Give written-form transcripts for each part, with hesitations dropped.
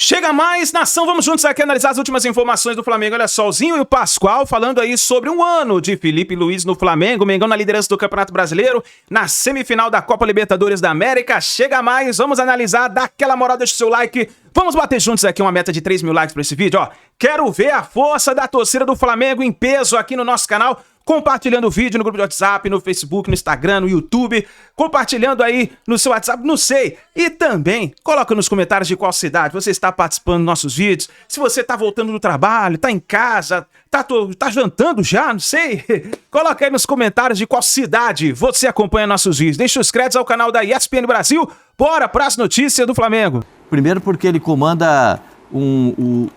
Chega mais, nação, vamos juntos aqui analisar as últimas informações do Flamengo. Olha só, o Zinho e o Pascoal falando aí sobre um ano de Felipe Luiz no Flamengo, Mengão na liderança do Campeonato Brasileiro, na semifinal da Copa Libertadores da América. Chega mais, vamos analisar, dá aquela moral, deixa o seu like. Vamos bater juntos aqui uma meta de 3 mil likes pra esse vídeo, ó. Quero ver a força da torcida do Flamengo em peso aqui no nosso canal, compartilhando o vídeo no grupo de WhatsApp, no Facebook, no Instagram, no YouTube, compartilhando aí no seu WhatsApp, não sei. E também, coloca nos comentários de qual cidade você está participando dos nossos vídeos, se você está voltando do trabalho, está em casa, tá jantando já, não sei. Coloca aí nos comentários de qual cidade você acompanha nossos vídeos. Deixa os créditos ao canal da ESPN Brasil. Bora para as notícias do Flamengo. Primeiro porque ele comanda o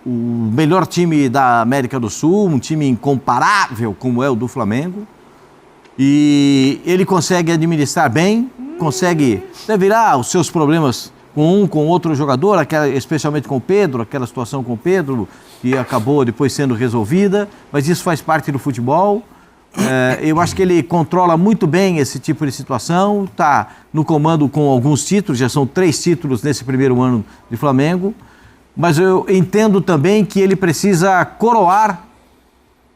melhor time da América do Sul, um time incomparável como é o do Flamengo, e ele consegue administrar bem, consegue virar os seus problemas com outro jogador, especialmente com o Pedro, aquela situação com o Pedro que acabou depois sendo resolvida, mas isso faz parte do futebol. Eu acho que ele controla muito bem esse tipo de situação, está no comando com alguns títulos, já são 3 títulos nesse primeiro ano de Flamengo. Mas eu entendo também que ele precisa coroar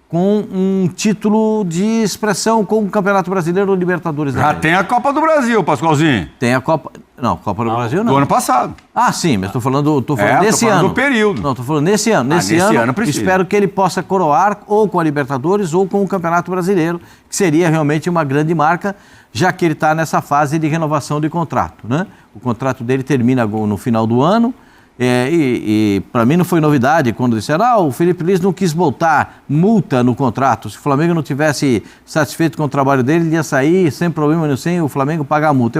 com um título de expressão com o Campeonato Brasileiro ou Libertadores da América. Já tem a Copa do Brasil, Pascoalzinho. Tem a Copa... Não, Copa do Brasil não. Do ano passado. Ah, sim, mas estou falando desse ano. do período. Não, estou falando nesse ano. Nesse ano precisa. Espero que ele possa coroar ou com a Libertadores ou com o Campeonato Brasileiro, que seria realmente uma grande marca, já que ele está nessa fase de renovação de contrato, né? O contrato dele termina no final do ano. E para mim não foi novidade quando disseram o Felipe Luiz não quis botar multa no contrato. Se o Flamengo não tivesse satisfeito com o trabalho dele, ele ia sair sem problema nenhum, sem o Flamengo pagar a multa.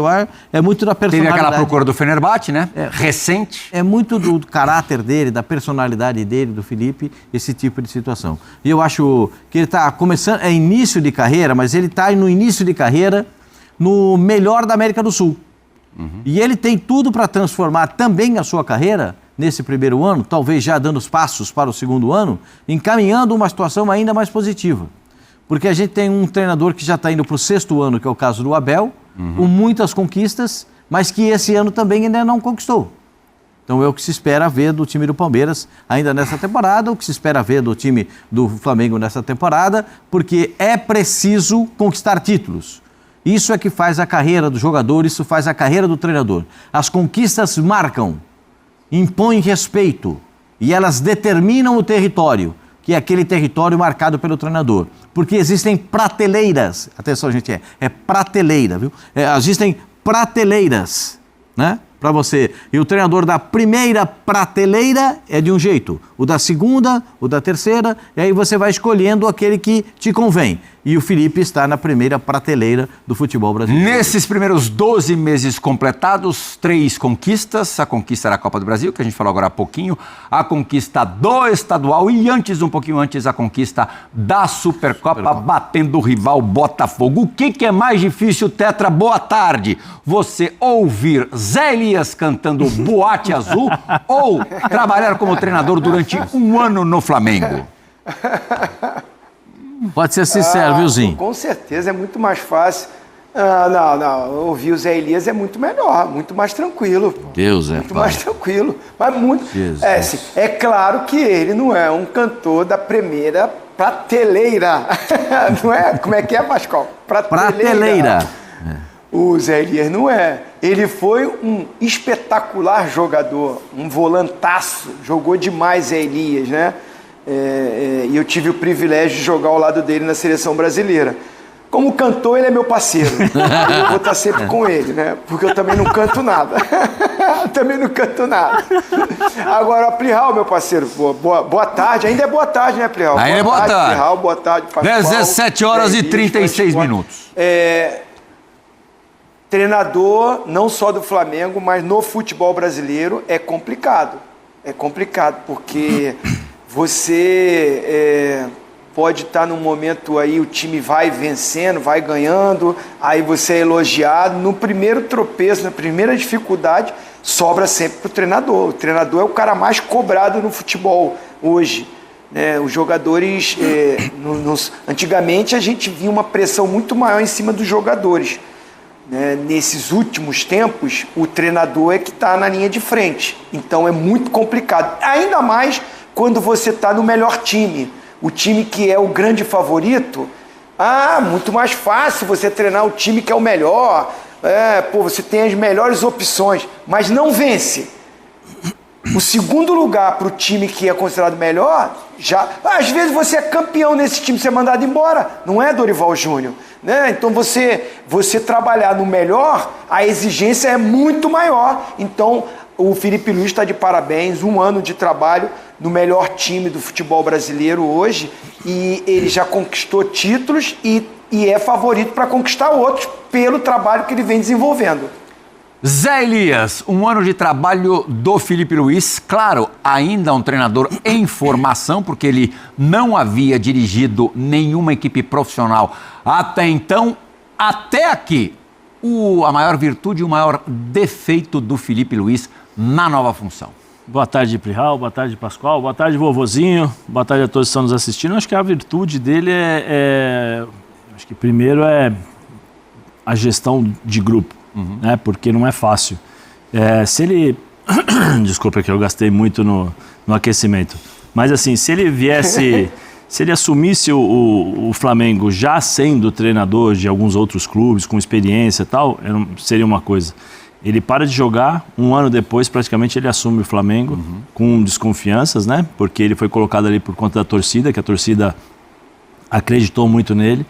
É muito da personalidade. Teve aquela procura do Fenerbahçe, né? Recente. É muito do caráter dele, da personalidade dele, do Felipe, esse tipo de situação. E eu acho que ele está começando, é início de carreira, mas ele está no início de carreira no melhor da América do Sul. E ele tem tudo para transformar também a sua carreira nesse primeiro ano, talvez já dando os passos para o segundo ano, encaminhando uma situação ainda mais positiva. Porque a gente tem um treinador que já está indo para o 6º ano, que é o caso do Abel, com muitas conquistas, mas que esse ano também ainda não conquistou. Então é o que se espera ver do time do Palmeiras ainda nessa temporada, o que se espera ver do time do Flamengo nessa temporada, porque é preciso conquistar títulos. Isso é que faz a carreira do jogador, isso faz a carreira do treinador. As conquistas marcam, impõem respeito e elas determinam o território, que é aquele território marcado pelo treinador. Porque existem prateleiras, atenção gente, é prateleira, viu? Existem prateleiras, né? Para você. E o treinador da primeira prateleira é de um jeito, o da segunda, o da terceira, e aí você vai escolhendo aquele que te convém. E o Felipe está na primeira prateleira do futebol brasileiro. Nesses primeiros 12 meses completados, 3 conquistas. A conquista da Copa do Brasil, que a gente falou agora há pouquinho, a conquista do estadual e um pouquinho antes, a conquista da Supercopa, batendo o rival Botafogo. O que é mais difícil, Tetra? Boa tarde. Você ouvir Zé Elias cantando Boate Azul ou trabalhar como treinador durante um ano no Flamengo? Pode ser sincero, viu, Zinho? Com certeza, é muito mais fácil. Não. Ouvir o Zé Elias é muito melhor, muito mais tranquilo. Deus muito mais tranquilo. Mas muito. É claro que ele não é um cantor da primeira prateleira. Não é? Como é que é, Pascoal? Prateleira. O Zé Elias não é. Ele foi um espetacular jogador, um volantaço. Jogou demais Zé Elias, né? E eu tive o privilégio de jogar ao lado dele na seleção brasileira. Como cantor, ele é meu parceiro. Eu vou estar sempre com ele, né? Porque eu também não canto nada. Agora, Plihal, meu parceiro, boa tarde. Ainda é boa tarde, né, Plihal? Ainda é boa tarde. Plihal, boa tarde, Pascoal. 17 horas e 36 minutos. Treinador, não só do Flamengo, mas no futebol brasileiro, é complicado. É complicado, porque você pode estar num momento aí, o time vai vencendo, vai ganhando, aí você é elogiado. No primeiro tropeço, na primeira dificuldade, sobra sempre para o treinador. O treinador é o cara mais cobrado no futebol hoje. Os jogadores, antigamente a gente via uma pressão muito maior em cima dos jogadores. né? Nesses últimos tempos, o treinador é que está na linha de frente. Então é muito complicado. Ainda mais quando você está no melhor time. O time que é o grande favorito, muito mais fácil você treinar o time que é o melhor. Você tem as melhores opções, mas não vence. O segundo lugar para o time que é considerado melhor, às vezes você é campeão nesse time, você é mandado embora, não é, Dorival Júnior? Né? Então você trabalhar no melhor, a exigência é muito maior. Então o Felipe Luiz está de parabéns, 1 ano de trabalho no melhor time do futebol brasileiro hoje, e ele já conquistou títulos e é favorito para conquistar outros pelo trabalho que ele vem desenvolvendo. Zé Elias, 1 ano de trabalho do Felipe Luiz, claro, ainda um treinador em formação, porque ele não havia dirigido nenhuma equipe profissional até então. Até aqui, a maior virtude e o maior defeito do Felipe Luiz na nova função. Boa tarde, Plihal, boa tarde, Pascoal, boa tarde, vovozinho, boa tarde a todos que estão nos assistindo. Acho que a virtude dele acho que primeiro é a gestão de grupo, né? Porque não é fácil. Se ele... Desculpa que eu gastei muito no aquecimento. Mas assim, se ele viesse... Se ele assumisse o Flamengo já sendo treinador de alguns outros clubes, com experiência e tal, seria uma coisa. Ele para de jogar, 1 ano depois praticamente ele assume o Flamengo com desconfianças, né? Porque ele foi colocado ali por conta da torcida, que a torcida acreditou muito nele.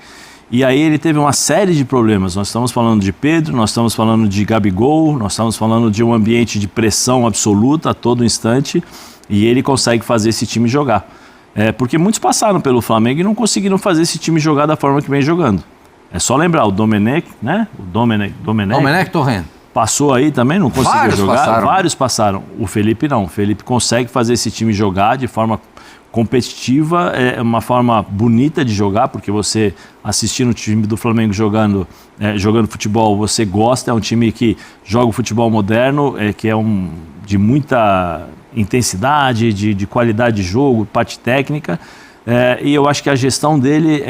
E aí ele teve uma série de problemas. Nós estamos falando de Pedro, nós estamos falando de Gabigol, nós estamos falando de um ambiente de pressão absoluta a todo instante, e ele consegue fazer esse time jogar. Porque muitos passaram pelo Flamengo e não conseguiram fazer esse time jogar da forma que vem jogando. É só lembrar, o Domenech, né? O Domenech Torrent. Passou aí também, não conseguiu jogar. Passaram. Vários passaram. O Felipe não. O Felipe consegue fazer esse time jogar de forma competitiva, é uma forma bonita de jogar, porque você assistindo o time do Flamengo jogando futebol, você gosta, é um time que joga o futebol moderno, que é de muita intensidade, de qualidade de jogo, parte técnica, e eu acho que a gestão dele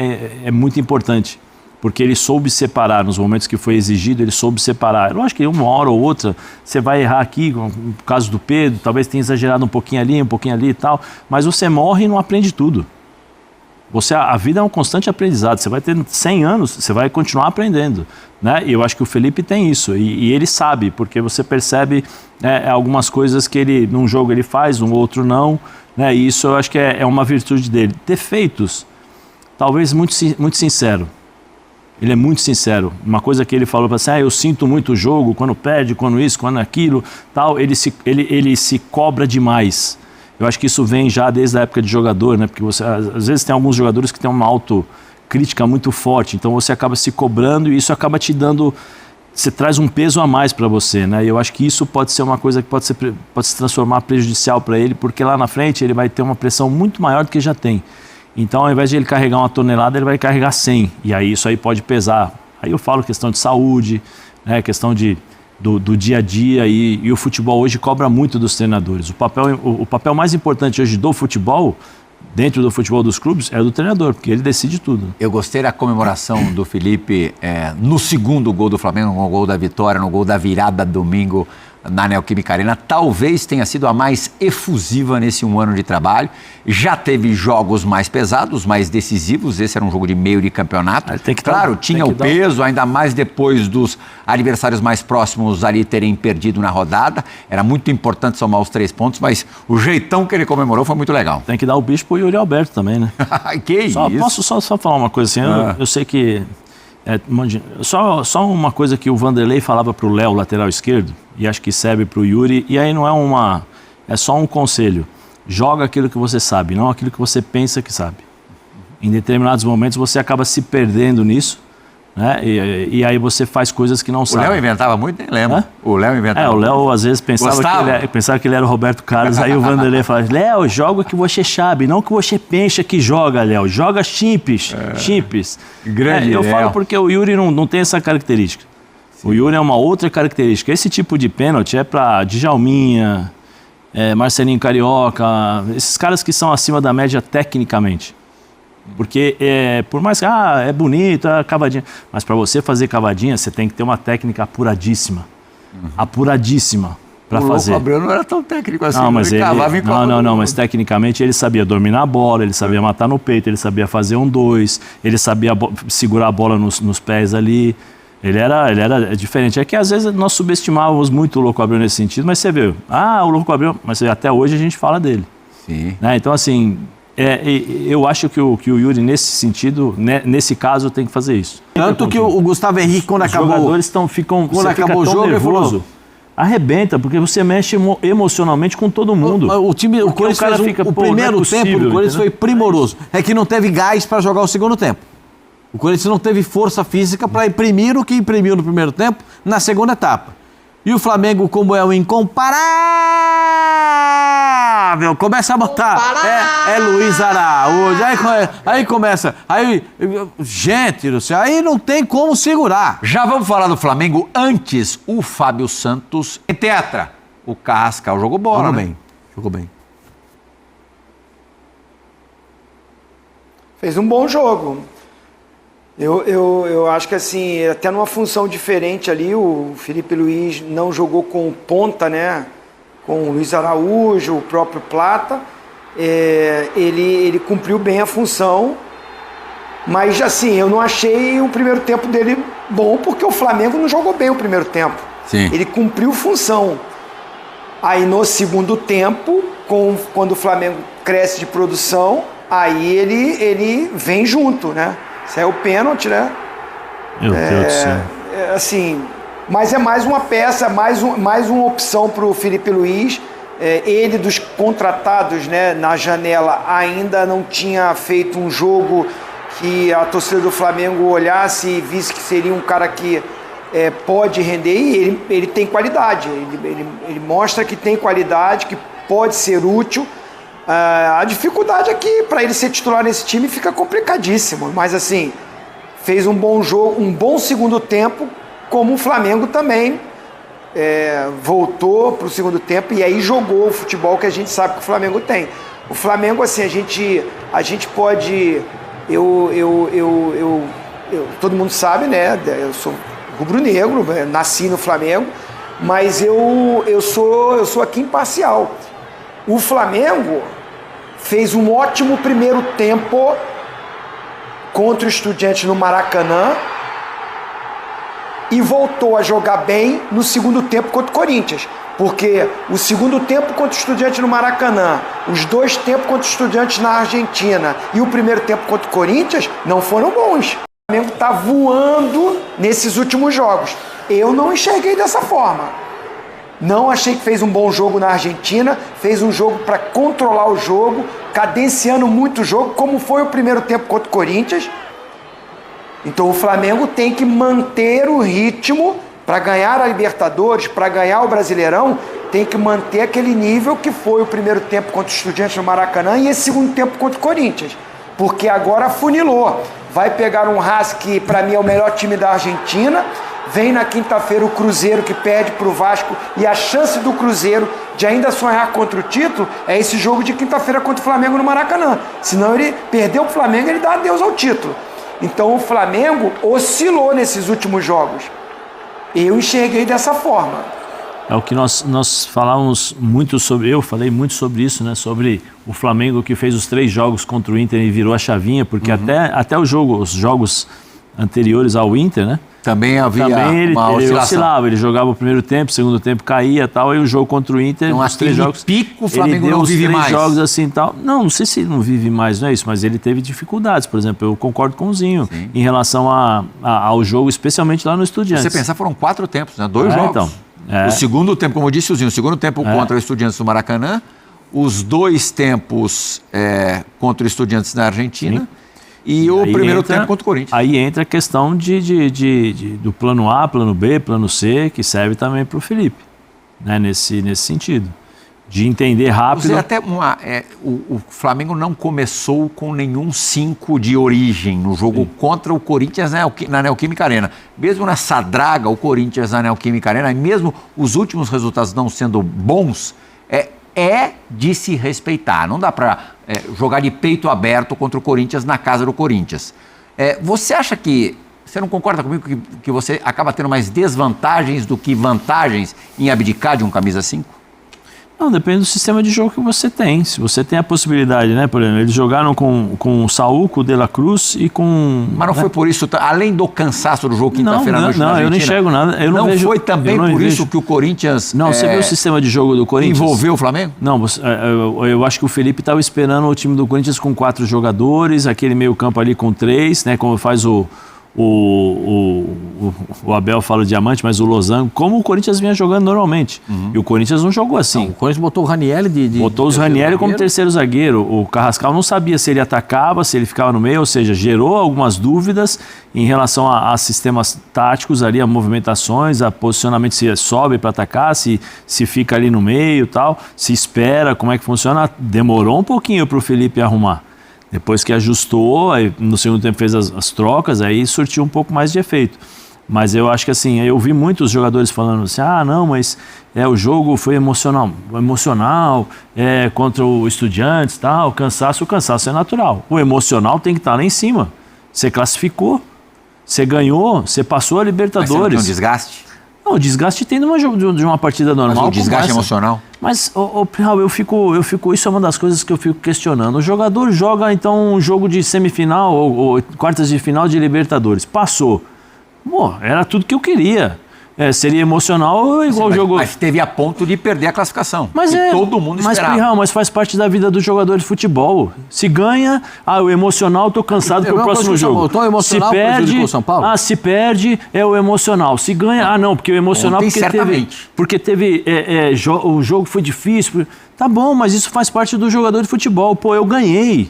é muito importante, porque ele soube separar, nos momentos que foi exigido, ele soube separar. Eu acho que uma hora ou outra você vai errar aqui, no caso do Pedro, talvez tenha exagerado um pouquinho ali e tal, mas você morre e não aprende tudo. A vida é um constante aprendizado, você vai ter 100 anos, você vai continuar aprendendo, né? E eu acho que o Felipe tem isso, e ele sabe, porque você percebe algumas coisas que ele, num jogo ele faz, no outro não, né? E isso eu acho que é uma virtude dele. Defeitos, talvez muito sincero. Ele é muito sincero. Uma coisa que ele falou para assim, eu sinto muito o jogo, quando perde, quando isso, quando aquilo, tal, ele se cobra demais. Eu acho que isso vem já desde a época de jogador, né? Porque você, às vezes tem alguns jogadores que têm uma autocrítica muito forte, então você acaba se cobrando e isso acaba te dando, você traz um peso a mais para você, né? E eu acho que isso pode ser uma coisa que pode se transformar prejudicial para ele, porque lá na frente ele vai ter uma pressão muito maior do que já tem. Então, ao invés de ele carregar 1 tonelada, ele vai carregar 100. E aí isso aí pode pesar. Aí eu falo questão de saúde, né, questão do dia a dia. E o futebol hoje cobra muito dos treinadores. O papel mais importante hoje do futebol, dentro do futebol dos clubes, é do treinador, porque ele decide tudo. Eu gostei da comemoração do Felipe no segundo gol do Flamengo, no gol da vitória, no gol da virada domingo na Neoquímica Arena. Talvez tenha sido a mais efusiva nesse 1 ano de trabalho. Já teve jogos mais pesados, mais decisivos. Esse era um jogo de meio de campeonato. Tinha o peso, ainda mais depois dos adversários mais próximos ali terem perdido na rodada. Era muito importante somar os 3 pontos, mas o jeitão que ele comemorou foi muito legal. Tem que dar o bicho pro Yuri Alberto também, né? Que isso? Posso só falar uma coisa assim? Eu sei que... Só uma coisa que o Vanderlei falava pro Léo, lateral esquerdo, e acho que serve pro Yuri, e aí não é só um conselho. Joga aquilo que você sabe, não aquilo que você pensa que sabe. Em determinados momentos você acaba se perdendo nisso, né? E aí você faz coisas que não sabe. O Léo inventava muito, nem lembro. O Léo inventava. O Léo às vezes pensava que ele era o Roberto Carlos, aí o Vanderlei fala, Léo, joga que você sabe, não que você pensa que joga, Léo. Joga simples. Grande eu Léo. falo porque o Yuri não tem essa característica. Sim. O Yuri é uma outra característica. Esse tipo de pênalti é para Djalminha, Marcelinho Carioca, esses caras que são acima da média tecnicamente. Porque por mais que é bonito, cavadinha, mas para você fazer cavadinha, você tem que ter uma técnica apuradíssima. Apuradíssima para fazer. O Louco Abreu não era tão técnico assim. Não, mas não, mas tecnicamente ele sabia dominar a bola, ele sabia matar no peito, ele sabia fazer 1-2, ele sabia segurar a bola nos pés ali. Ele era diferente. É que às vezes nós subestimávamos muito o Louco Abreu nesse sentido, mas você vê, o Louco Abreu, mas até hoje a gente fala dele. Sim. Né? Então, assim, eu acho que o Yuri, nesse sentido, nesse caso, tem que fazer isso. Tanto que o Gustavo Henrique, quando acabou... Os jogadores ficam quando acabou o jogo, ele falou... Arrebenta, porque você mexe emocionalmente com todo mundo. O Corinthians fez o primeiro tempo do Corinthians foi primoroso. É que não teve gás para jogar o segundo tempo. O Corinthians não teve força física para imprimir o que imprimiu no primeiro tempo na segunda etapa. E o Flamengo, como é o incomparável, começa a botar. É Luiz Araújo. Aí começa. Gente do céu, aí não tem como segurar. Já vamos falar do Flamengo. Antes, o Fábio Santos em tetra. O Carrascal jogou bola, Jogou bem. Fez um bom jogo. Eu acho que assim, até numa função diferente ali, o Felipe Luiz não jogou com ponta, né? Com o Luiz Araújo, o próprio Plata. Ele cumpriu bem a função, mas assim, eu não achei o primeiro tempo dele bom, porque o Flamengo não jogou bem o primeiro tempo. Sim. Ele cumpriu função. Aí no segundo tempo, quando o Flamengo cresce de produção, aí ele vem junto, né? Saiu o pênalti, né? Meu Deus do céu. Assim, mas é mais uma peça, mais uma opção para o Felipe Luiz. Ele, dos contratados, né, na janela, ainda não tinha feito um jogo que a torcida do Flamengo olhasse e visse que seria um cara que pode render. E ele tem qualidade, ele mostra que tem qualidade, que pode ser útil. A dificuldade é que para ele ser titular nesse time fica complicadíssimo, mas assim, fez um bom jogo, um bom segundo tempo, como o Flamengo também voltou para o segundo tempo e aí jogou o futebol que a gente sabe que o Flamengo tem. O Flamengo, assim, a gente pode, todo mundo sabe, né? Eu sou rubro-negro, nasci no Flamengo, mas eu sou aqui imparcial. O Flamengo fez um ótimo primeiro tempo contra o Estudiantes no Maracanã e voltou a jogar bem no segundo tempo contra o Corinthians. Porque o segundo tempo contra o Estudiantes no Maracanã, os dois tempos contra o Estudiantes na Argentina e o primeiro tempo contra o Corinthians não foram bons. O Flamengo está voando nesses últimos jogos. Eu não enxerguei dessa forma. Não achei que fez um bom jogo na Argentina, fez um jogo para controlar o jogo, cadenciando muito o jogo, como foi o primeiro tempo contra o Corinthians. Então o Flamengo tem que manter o ritmo para ganhar a Libertadores, para ganhar o Brasileirão, tem que manter aquele nível que foi o primeiro tempo contra o Estudiantes no Maracanã e esse segundo tempo contra o Corinthians. Porque agora afunilou. Vai pegar um Racing que para mim é o melhor time da Argentina. Vem na quinta-feira o Cruzeiro que perde para o Vasco e a chance do Cruzeiro de ainda sonhar contra o título é esse jogo de quinta-feira contra o Flamengo no Maracanã. Senão ele perdeu o Flamengo, ele dá adeus ao título. Então o Flamengo oscilou nesses últimos jogos. Eu enxerguei dessa forma. É o que nós falávamos muito sobre, eu falei muito sobre isso, né? Sobre o Flamengo que fez os 3 jogos contra o Inter e virou a chavinha, porque até os jogos anteriores ao Inter, né? Também havia ele oscilação. Oscilava, ele jogava o primeiro tempo, o segundo tempo caía e tal, aí o jogo contra o Inter, então, os 3 jogos... pico o Flamengo não vive mais. Jogos assim e tal. Não sei se não vive mais, não é isso, mas ele teve dificuldades, por exemplo, eu concordo com o Zinho, em relação ao jogo, especialmente lá no Estudiantes. Se você pensar, foram 4 tempos, né? 2 jogos. Então, O segundo tempo, como eu disse o Zinho, o segundo tempo contra o Estudiantes do Maracanã, os 2 tempos contra o Estudiantes na Argentina... Sim. E o primeiro tempo contra o Corinthians. Aí entra a questão do plano A, plano B, plano C, que serve também para o Felipe, né? Nesse sentido. De entender rápido. Até o Flamengo não começou com nenhum 5 de origem no jogo contra o Corinthians na Neoquímica Arena. Mesmo nessa draga, o Corinthians na Neoquímica Arena, e mesmo os últimos resultados não sendo bons, é de se respeitar. Não dá para jogar de peito aberto contra o Corinthians na casa do Corinthians. Você acha que... Você não concorda comigo que você acaba tendo mais desvantagens do que vantagens em abdicar de um camisa 5? Não, depende do sistema de jogo que você tem. Se você tem a possibilidade, né? Por exemplo, eles jogaram com o Saúl, com o De La Cruz e com... Mas não foi por isso, além do cansaço do jogo quinta-feira à noite na Argentina? Não, eu não enxergo nada. Eu não vejo, foi também por isso que o Corinthians... Não, você viu o sistema de jogo do Corinthians? Envolveu o Flamengo? Não, eu acho que o Felipe estava esperando o time do Corinthians com 4 jogadores, aquele meio campo ali com 3, né? Como faz o Abel fala o Diamante, mas o Losango, como o Corinthians vinha jogando normalmente. E o Corinthians não jogou assim. Não, o Corinthians botou o Ranieri botou os Ranieri como terceiro zagueiro. O Carrascal não sabia se ele atacava, se ele ficava no meio, ou seja, gerou algumas dúvidas em relação a sistemas táticos ali, a movimentações, a posicionamento, se sobe para atacar, se fica ali no meio e tal, se espera, como é que funciona. Demorou um pouquinho para o Felipe arrumar. Depois que ajustou, aí no segundo tempo fez as trocas, aí surtiu um pouco mais de efeito. Mas eu acho que assim, eu vi muitos jogadores falando assim, não, mas o jogo foi emocional contra o Estudiantes, tal, o cansaço é natural. O emocional tem que estar lá em cima. Você classificou, você ganhou, você passou a Libertadores. Mas você não tem um desgaste? Não, o desgaste tem de uma partida normal. Mas o desgaste emocional? Mas, eu fico, isso é uma das coisas que eu fico questionando. O jogador joga, então, um jogo de semifinal ou quartas de final de Libertadores. Passou. Era tudo que eu queria. Seria emocional igual o jogo... Mas teve a ponto de perder a classificação. Mas todo mundo esperava. Mas faz parte da vida do jogador de futebol. Se ganha, o emocional, tô cansado pro próximo jogo. Se perde, São Paulo? Se perde, é o emocional. Se ganha, não, porque o emocional... Porque teve o jogo foi difícil. Tá bom, mas isso faz parte do jogador de futebol. Eu ganhei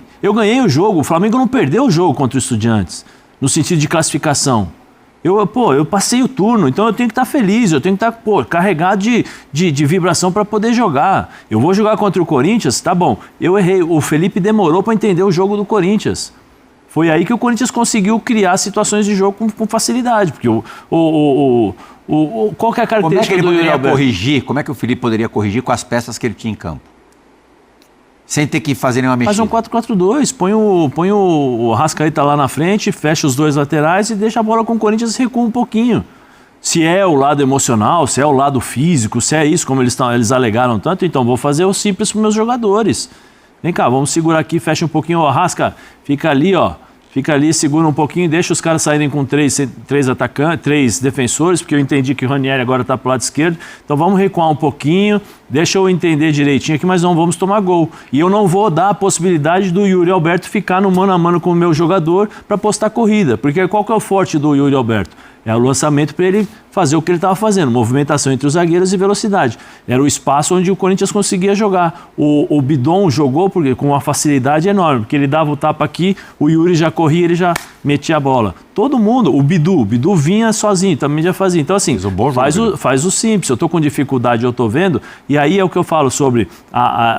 o jogo. O Flamengo não perdeu o jogo contra o Estudiantes, no sentido de classificação. Eu passei o turno, então eu tenho que estar feliz, eu tenho que estar carregado de vibração para poder jogar. Eu vou jogar contra o Corinthians, tá bom, eu errei, o Felipe demorou para entender o jogo do Corinthians. Foi aí que o Corinthians conseguiu criar situações de jogo com facilidade, porque qual que é a característica do Yuri Alberto? Como é que o Felipe poderia corrigir com as peças que ele tinha em campo? Sem ter que fazer nenhuma mexida. Faz um 4-4-2, põe o Arrascaeta lá na frente, fecha os 2 laterais e deixa a bola com o Corinthians e recua um pouquinho. Se é o lado emocional, se é o lado físico, se é isso, como eles alegaram tanto, então vou fazer o simples para os meus jogadores. Vem cá, vamos segurar aqui, fecha um pouquinho, o Arrasca, fica ali, segura um pouquinho, deixa os caras saírem com 3 defensores, porque eu entendi que o Ranieri agora está para o lado esquerdo, então vamos recuar um pouquinho, deixa eu entender direitinho aqui, mas não vamos tomar gol. E eu não vou dar a possibilidade do Yuri Alberto ficar no mano a mano com o meu jogador para postar corrida, porque qual que é o forte do Yuri Alberto? É o lançamento para ele fazer o que ele estava fazendo, movimentação entre os zagueiros e velocidade. Era o espaço onde o Corinthians conseguia jogar. O Bidon jogou com uma facilidade enorme, porque ele dava o tapa aqui, o Yuri já corria, ele já metia a bola. Todo mundo, o Bidu vinha sozinho, também já fazia. Então assim, faz o simples, eu estou com dificuldade, eu estou vendo, e aí é o que eu falo sobre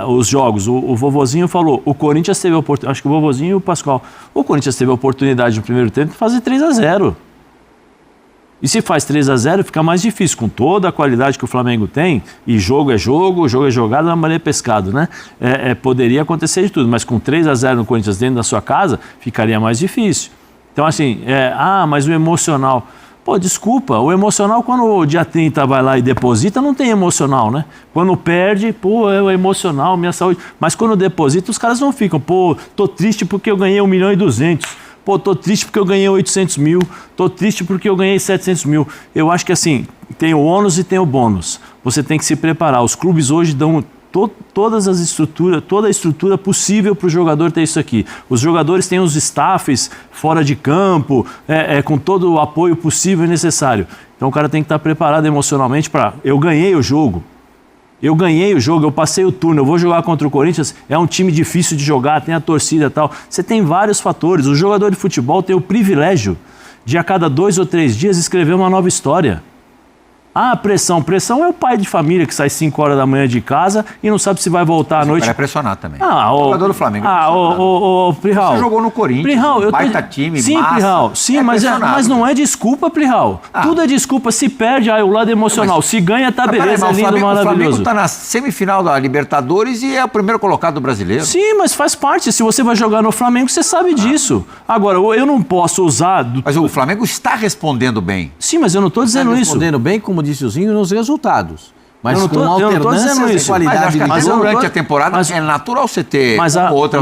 os jogos. O Vovozinho falou, o Corinthians teve a oportunidade, acho que o Vovozinho e o Pascoal, o Corinthians teve a oportunidade no primeiro tempo de fazer 3-0. E se faz 3-0, fica mais difícil, com toda a qualidade que o Flamengo tem, e jogo é jogado, na maneira pescado, né? Poderia acontecer de tudo, mas com 3-0 no Corinthians dentro da sua casa, ficaria mais difícil. Então assim, mas o emocional... desculpa, o emocional quando o dia 30 vai lá e deposita, não tem emocional, né? Quando perde, é o emocional, minha saúde. Mas quando deposita, os caras não ficam, tô triste porque eu ganhei 1.200.000. Tô triste porque eu ganhei 800 mil, tô triste porque eu ganhei 700 mil. Eu acho que assim, tem o ônus e tem o bônus. Você tem que se preparar. Os clubes hoje dão toda a estrutura possível para o jogador ter isso aqui. Os jogadores têm os staffs fora de campo, com todo o apoio possível e necessário. Então o cara tem que estar preparado emocionalmente para... Eu ganhei o jogo, eu passei o turno, eu vou jogar contra o Corinthians, é um time difícil de jogar, tem a torcida e tal. Você tem vários fatores. O jogador de futebol tem o privilégio de a cada 2 ou 3 dias escrever uma nova história. Ah, pressão. Pressão é o pai de família que sai 5 horas da manhã de casa e não sabe se vai voltar à noite. Vai pressionar também. O jogador do Flamengo. Plihal. Você jogou no Corinthians. Plihal, baita time, sim, massa. Plihal. Sim, mas não é desculpa, Plihal. Tudo é desculpa. Se perde, o lado emocional. Se ganha, tá beleza, é lindo, maravilhoso. O Flamengo tá na semifinal da Libertadores e é o primeiro colocado do brasileiro. Sim, mas faz parte. Se você vai jogar no Flamengo, você sabe disso. Agora, eu não posso usar... Mas o Flamengo está respondendo bem. Sim, mas eu não estou dizendo isso. Respondendo bem, como disse o Zinho, nos resultados. Mas com alternância de qualidade mas durante a temporada é natural você ter outra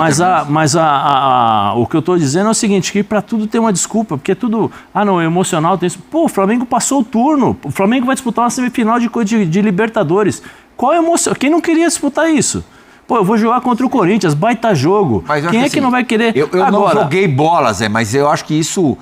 o que eu estou dizendo é o seguinte, que para tudo tem uma desculpa, porque tudo... não, emocional tem isso. Pô, o Flamengo passou o turno. O Flamengo vai disputar uma semifinal de Libertadores. Qual é a emoção? Quem não queria disputar isso? Pô, eu vou jogar contra o Corinthians, baita jogo. Quem é que não vai querer? Eu não joguei bola, Zé, mas eu acho que isso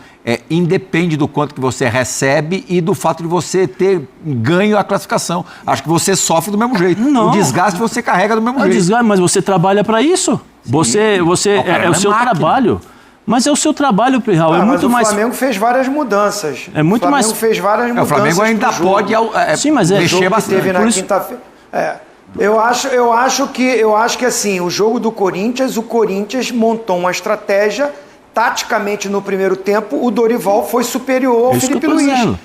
independe do quanto que você recebe e do fato de você ter ganho a classificação. Acho que você sofre do mesmo jeito. Não. O desgaste você carrega do mesmo jeito. Desgaste, mas você trabalha para isso. Você é o seu trabalho. Mas é o seu trabalho, Plihal. O Flamengo fez várias mudanças. É muito mais. O Flamengo fez várias mudanças. O Flamengo ainda pode mexer bastante. Teve na quinta-feira. Eu acho que assim, o jogo do Corinthians, o Corinthians montou uma estratégia, taticamente no primeiro tempo, o Dorival foi superior ao Felipe Luiz. Dizendo.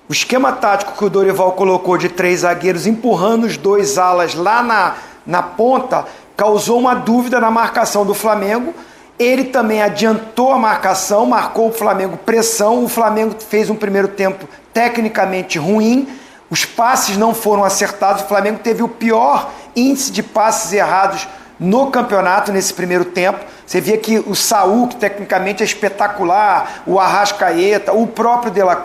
O esquema tático que o Dorival colocou de 3 zagueiros, empurrando os 2 alas lá na ponta, causou uma dúvida na marcação do Flamengo. Ele também adiantou a marcação, marcou o Flamengo pressão, o Flamengo fez um primeiro tempo tecnicamente ruim, os passes não foram acertados, o Flamengo teve o pior índice de passes errados no campeonato nesse primeiro tempo. Você via que o Saúl, que tecnicamente é espetacular, o Arrascaeta, o próprio De La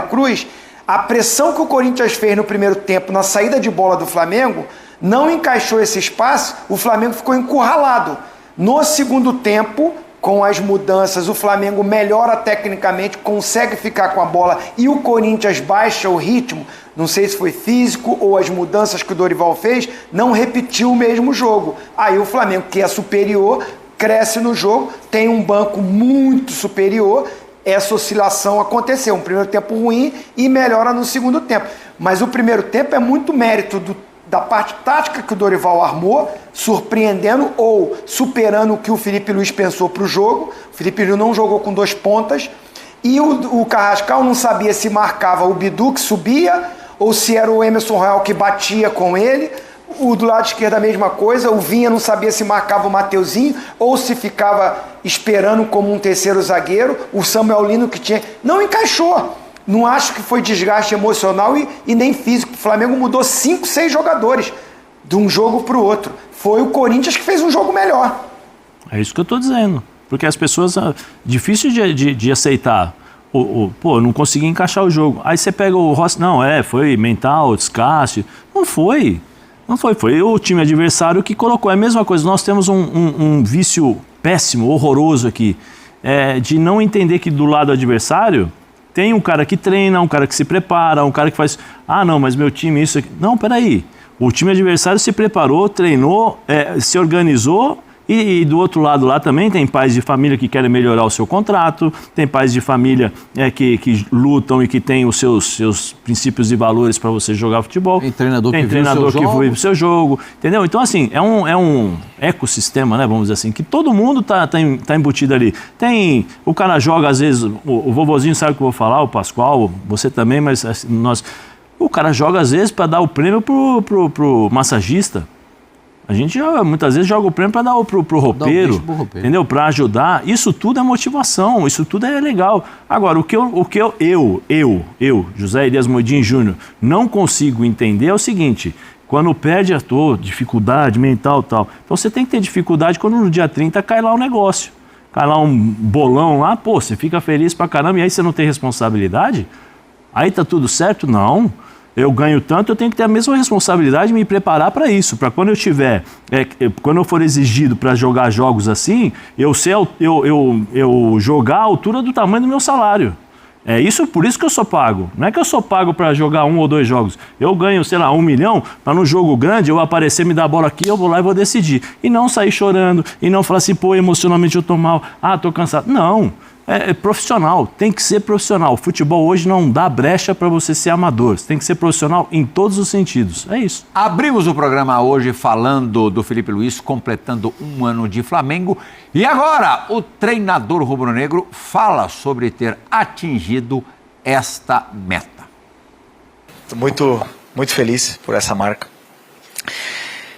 Cruz, a pressão que o Corinthians fez no primeiro tempo na saída de bola do Flamengo, não encaixou esse espaço, o Flamengo ficou encurralado. No segundo tempo, com as mudanças, o Flamengo melhora tecnicamente, consegue ficar com a bola e o Corinthians baixa o ritmo. Não sei se foi físico ou as mudanças que o Dorival fez, não repetiu o mesmo jogo. Aí o Flamengo, que é superior, cresce no jogo, tem um banco muito superior, essa oscilação aconteceu. Um primeiro tempo ruim e melhora no segundo tempo. Mas o primeiro tempo é muito mérito da parte tática que o Dorival armou, surpreendendo ou superando o que o Felipe Luiz pensou para o jogo. O Felipe Luiz não jogou com 2 pontas. E o Carrascal não sabia se marcava o Bidu, que subia, ou se era o Emerson Royal que batia com ele. O do lado esquerdo a mesma coisa. O Vinha não sabia se marcava o Mateuzinho, ou se ficava esperando como um terceiro zagueiro. O Samuel Lino que tinha... Não encaixou. Não acho que foi desgaste emocional e nem físico. O Flamengo mudou 5, 6 jogadores de um jogo para o outro. Foi o Corinthians que fez um jogo melhor. É isso que eu estou dizendo. Porque as pessoas... Difícil de aceitar. Pô, eu não consegui encaixar o jogo. Aí você pega o Rossi... Não, foi mental, desgaste. Não foi. Foi o time adversário que colocou. É a mesma coisa. Nós temos um vício péssimo, horroroso aqui. De não entender que do lado adversário... Tem um cara que treina, um cara que se prepara, um cara que faz... não, mas meu time isso aqui... Não, peraí. O time adversário se preparou, treinou, se organizou e do outro lado lá também tem pais de família que querem melhorar o seu contrato, tem pais de família que lutam e que têm os seus princípios e valores para você jogar futebol. Tem treinador que vive o seu jogo, entendeu? Então, assim, é um ecossistema, né, vamos dizer assim, que todo mundo tá embutido ali. Tem, o cara joga, às vezes, o vovozinho sabe o que eu vou falar, o Pascoal, você também, mas assim, o cara joga, às vezes, para dar o prêmio pro massagista. A gente muitas vezes joga o prêmio para dar pro roupeiro, entendeu? Para ajudar. Isso tudo é motivação, isso tudo é legal. Agora, o que eu, José Elias Moidin Júnior, não consigo entender é o seguinte: quando perde dificuldade mental e tal, então você tem que ter dificuldade quando no dia 30 cai lá um negócio. Cai lá um bolão lá, você fica feliz pra caramba e aí você não tem responsabilidade? Aí tá tudo certo? Não. Eu ganho tanto, eu tenho que ter a mesma responsabilidade de me preparar para isso, para quando eu tiver, quando eu for exigido para jogar jogos assim, eu jogar à altura do tamanho do meu salário. Por isso que eu sou pago. Não é que eu sou pago para jogar 1 ou 2 jogos. Eu ganho, sei lá, 1 milhão, para no jogo grande eu aparecer, me dar a bola aqui, eu vou lá e vou decidir. E não sair chorando, e não falar assim, pô, emocionalmente eu tô mal, tô cansado. Não. profissional, tem que ser profissional. O futebol hoje não dá brecha para você ser amador, você tem que ser profissional em todos os sentidos, é isso. Abrimos o programa hoje falando do Felipe Luiz completando 1 ano de Flamengo e agora o treinador rubro-negro fala sobre ter atingido esta meta. Estou muito feliz por essa marca.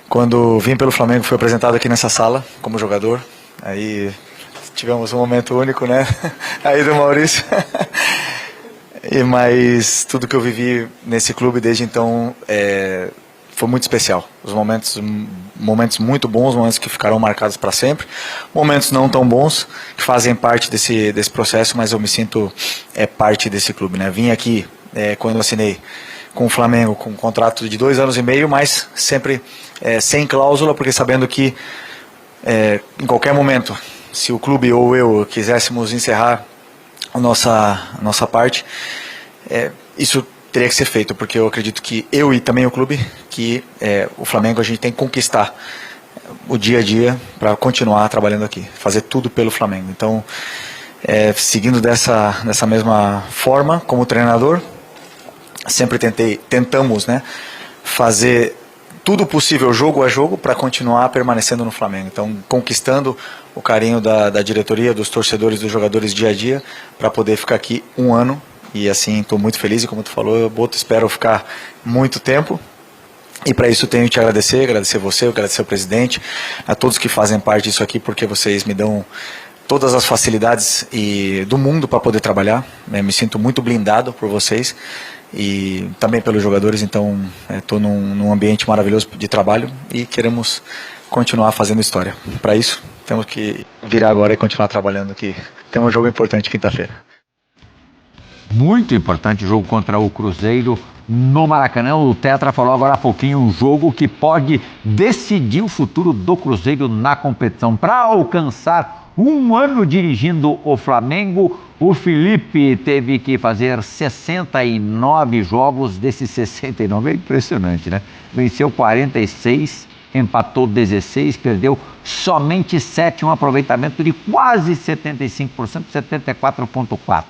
Quando vim pelo Flamengo, fui apresentado aqui nessa sala como jogador. Aí tivemos um momento único, né? Aí do Maurício. Mas tudo que eu vivi nesse clube desde então foi muito especial. Os momentos muito bons, momentos que ficarão marcados para sempre. Momentos não tão bons, que fazem parte desse processo, mas eu me sinto parte desse clube, né? Vim aqui quando eu assinei com o Flamengo, com um contrato de 2 anos e meio, mas sempre sem cláusula, porque sabendo que em qualquer momento, se o clube ou eu quiséssemos encerrar a nossa parte, isso teria que ser feito, porque eu acredito que eu e também o clube, que o Flamengo a gente tem que conquistar o dia a dia para continuar trabalhando aqui, fazer tudo pelo Flamengo. Então, seguindo dessa mesma forma, como treinador, sempre tentamos, né, fazer tudo possível jogo a jogo para continuar permanecendo no Flamengo. Então, conquistando o carinho da diretoria, dos torcedores, dos jogadores dia a dia, para poder ficar aqui 1 ano. E assim, estou muito feliz e como tu falou, espero ficar muito tempo. E para isso tenho que te agradecer você, agradecer o presidente, a todos que fazem parte disso aqui, porque vocês me dão todas as facilidades do mundo para poder trabalhar. Me sinto muito blindado por vocês e também pelos jogadores, então estou num ambiente maravilhoso de trabalho e queremos continuar fazendo história. Para isso, temos que virar agora e continuar trabalhando aqui. Tem um jogo importante quinta-feira. Muito importante, jogo contra o Cruzeiro no Maracanã. O Tetra falou agora há pouquinho, um jogo que pode decidir o futuro do Cruzeiro na competição. Para alcançar 1 ano dirigindo o Flamengo, o Felipe teve que fazer 69 jogos, desses 69 é impressionante, né? Venceu 46, empatou 16, perdeu somente 7, um aproveitamento de quase 75%, 74,4%.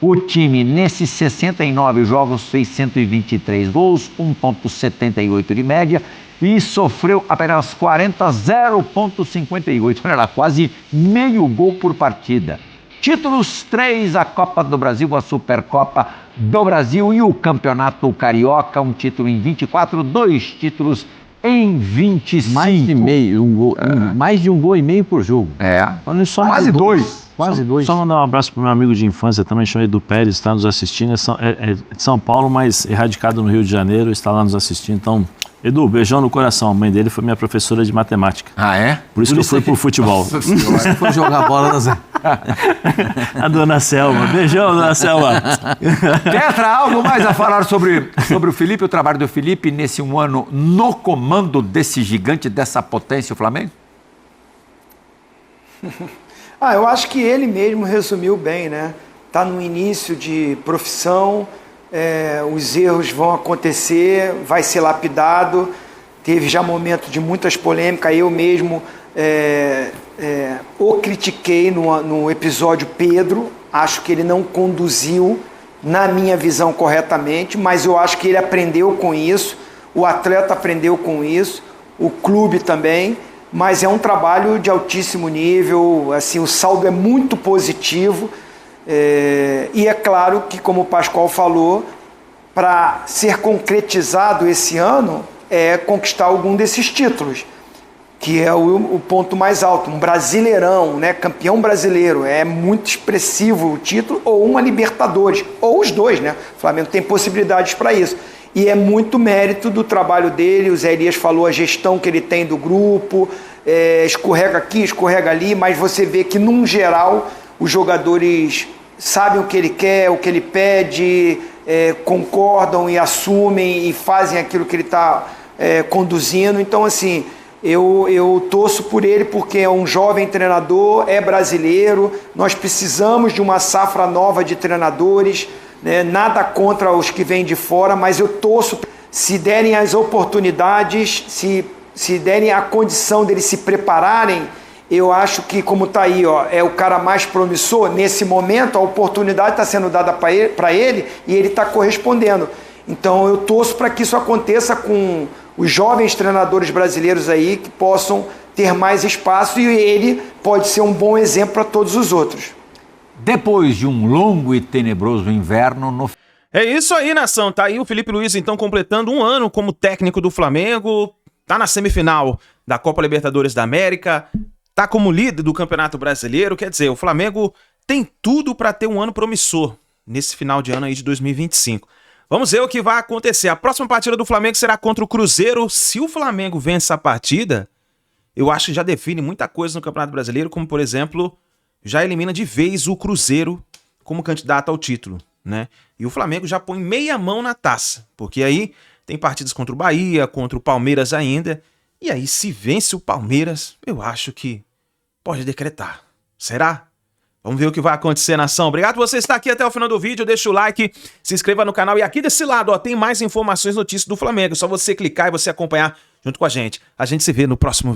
O time, nesses 69 jogos, fez 123 gols, 1,78 de média e sofreu apenas 40, 0,58. Olha lá, quase meio gol por partida. Títulos: 3, a Copa do Brasil, a Supercopa do Brasil e o Campeonato Carioca. Um título em 24, 2 títulos em 25. Mais de um gol e meio por jogo. Quase 2. Quase 2. Só mandar um abraço pro meu amigo de infância também, chama Edu Pérez, está nos assistindo, é de São Paulo, mas erradicado no Rio de Janeiro, está lá nos assistindo. Então, Edu, beijão no coração. A mãe dele foi minha professora de matemática. Ah, é? Por isso que eu fui pro futebol. Você foi jogar bola na Zé. A dona Selma. Beijão, dona Selma. Tetra, algo mais a falar sobre o Felipe, o trabalho do Felipe nesse 1 ano no comando desse gigante, dessa potência, o Flamengo? Eu acho que ele mesmo resumiu bem, né? Está no início de profissão, os erros vão acontecer, vai ser lapidado. Teve já momento de muitas polêmicas, eu mesmo o critiquei no episódio Pedro, acho que ele não conduziu, na minha visão, corretamente, mas eu acho que ele aprendeu com isso, o atleta aprendeu com isso, o clube também. Mas é um trabalho de altíssimo nível, assim, o saldo é muito positivo, e é claro que, como o Pascoal falou, para ser concretizado esse ano, conquistar algum desses títulos, que é o ponto mais alto, um brasileirão, né, campeão brasileiro, é muito expressivo o título, ou uma Libertadores, ou os dois, né, o Flamengo tem possibilidades para isso. E é muito mérito do trabalho dele, o Zé Elias falou a gestão que ele tem do grupo, escorrega aqui, escorrega ali, mas você vê que, num geral, os jogadores sabem o que ele quer, o que ele pede, concordam e assumem e fazem aquilo que ele está conduzindo. Então, assim, eu torço por ele porque é um jovem treinador, é brasileiro, nós precisamos de uma safra nova de treinadores, nada contra os que vêm de fora, mas eu torço, se derem as oportunidades, se derem a condição deles se prepararem Eu acho que, como tá aí, ó, é o cara mais promissor, nesse momento a oportunidade está sendo dada para ele e ele está correspondendo. Então eu torço para que isso aconteça com os jovens treinadores brasileiros aí, que possam ter mais espaço, e ele pode ser um bom exemplo para todos os outros. Depois de um longo e tenebroso inverno, no É isso aí, nação. Tá aí o Felipe Luiz, então, completando um ano como técnico do Flamengo. Tá na semifinal da Copa Libertadores da América. Tá como líder do Campeonato Brasileiro. Quer dizer, o Flamengo tem tudo para ter um ano promissor nesse final de ano aí de 2025. Vamos ver o que vai acontecer. A próxima partida do Flamengo será contra o Cruzeiro. Se o Flamengo vence a partida, eu acho que já define muita coisa no Campeonato Brasileiro, como, por exemplo, já elimina de vez o Cruzeiro como candidato ao título, né? E o Flamengo já põe meia mão na taça, porque aí tem partidas contra o Bahia, contra o Palmeiras ainda, e aí se vence o Palmeiras, eu acho que pode decretar. Será? Vamos ver o que vai acontecer, nação. Obrigado por você estar aqui até o final do vídeo. Deixa o like, se inscreva no canal. E aqui desse lado, ó, tem mais informações, notícias do Flamengo. É só você clicar e você acompanhar junto com a gente. A gente se vê no próximo vídeo.